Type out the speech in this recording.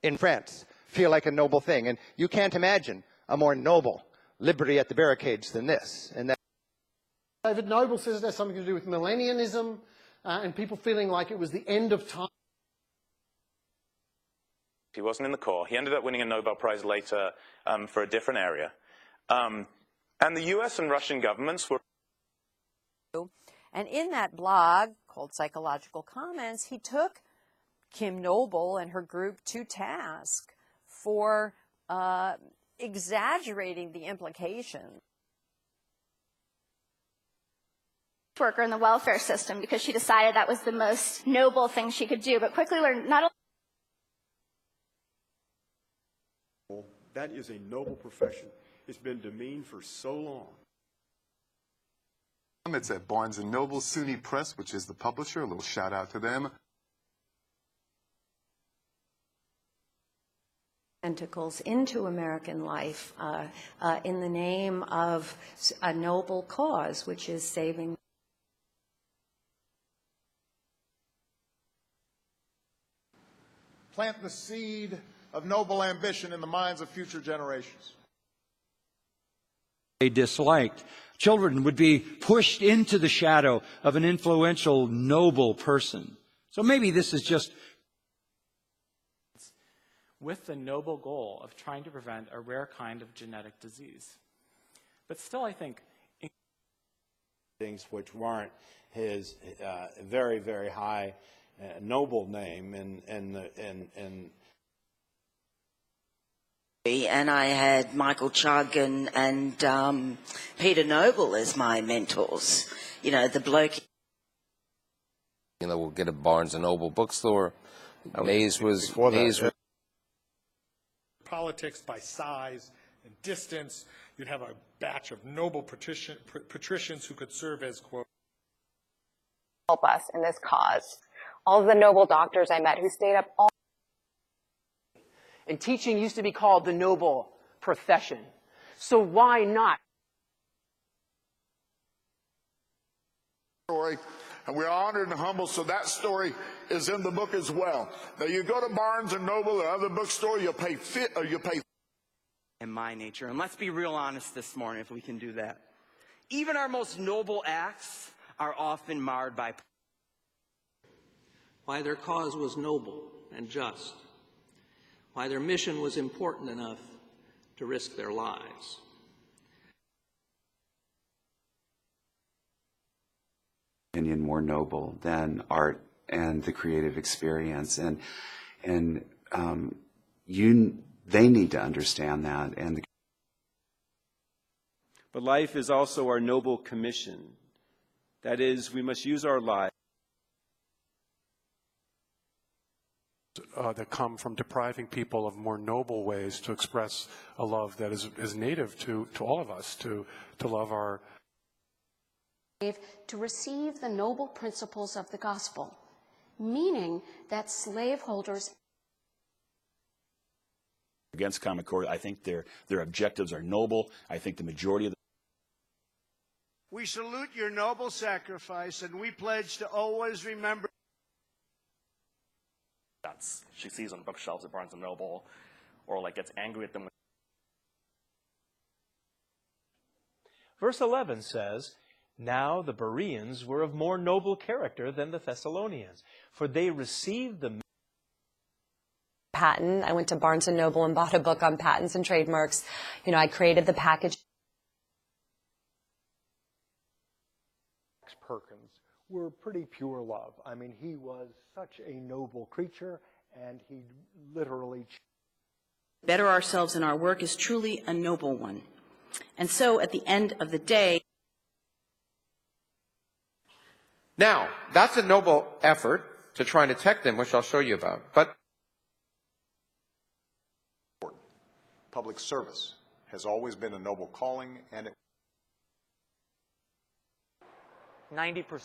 in France feel like a noble thing. And you can't imagine a more noble liberty at the barricades than this. And that David Noble says it has something to do with millennialism and people feeling like it was the end of time. He wasn't in the Corps. He ended up winning a Nobel Prize later for a different area. And the US and Russian governments were... And in that blog called Psychological Comments, he took Kim Noble and her group to task for exaggerating the implications. Worker in the welfare system because she decided that was the most noble thing she could do, but quickly learned not only... That is a noble profession. It's been demeaned for so long. It's at Barnes & Noble, SUNY Press, which is the publisher. A little shout out to them. Tentacles into American life in the name of a noble cause, which is saving. Plant the seed of noble ambition in the minds of future generations. They disliked. Children would be pushed into the shadow of an influential, noble person. So maybe this is just... with the noble goal of trying to prevent a rare kind of genetic disease. But still, I think... things which warrant his very, very high noble name and I had Michael Chugg and Peter Noble as my mentors. You know, the bloke. You know, we'll get a Barnes & Noble bookstore. Mays was... Politics by size and distance. You'd have a batch of noble patricians who could serve as, quote, help us in this cause. All of the noble doctors I met who stayed up all... And teaching used to be called the noble profession. So why not? Story, and we're honored and humbled, so that story is in the book as well. Now, you go to Barnes & Noble or other bookstore, you'll pay in my nature. And let's be real honest this morning, if we can do that. Even our most noble acts are often marred by... Why their cause was noble and just. Why their mission was important enough to risk their lives. Opinion more noble than art and the creative experience, and they need to understand that. And but life is also our noble commission. That is, we must use our lives that come from depriving people of more noble ways to express a love that is native to all of us, to love our... To receive the noble principles of the gospel, meaning that slaveholders... Against Common Core, I think their objectives are noble. I think the majority of the... We salute your noble sacrifice, and we pledge to always remember... she sees on bookshelves at Barnes & Noble, or like gets angry at them. Verse 11 says, "Now the Bereans were of more noble character than the Thessalonians, for they received the..." Patent. I went to Barnes & Noble and bought a book on patents and trademarks. You know, I created the package. Perkins were pretty pure love. I mean, he was such a noble creature, and he literally... Better ourselves in our work is truly a noble one. And so, at the end of the day... Now, that's a noble effort to try and detect them, which I'll show you about. But public service has always been a noble calling, and it... 90%.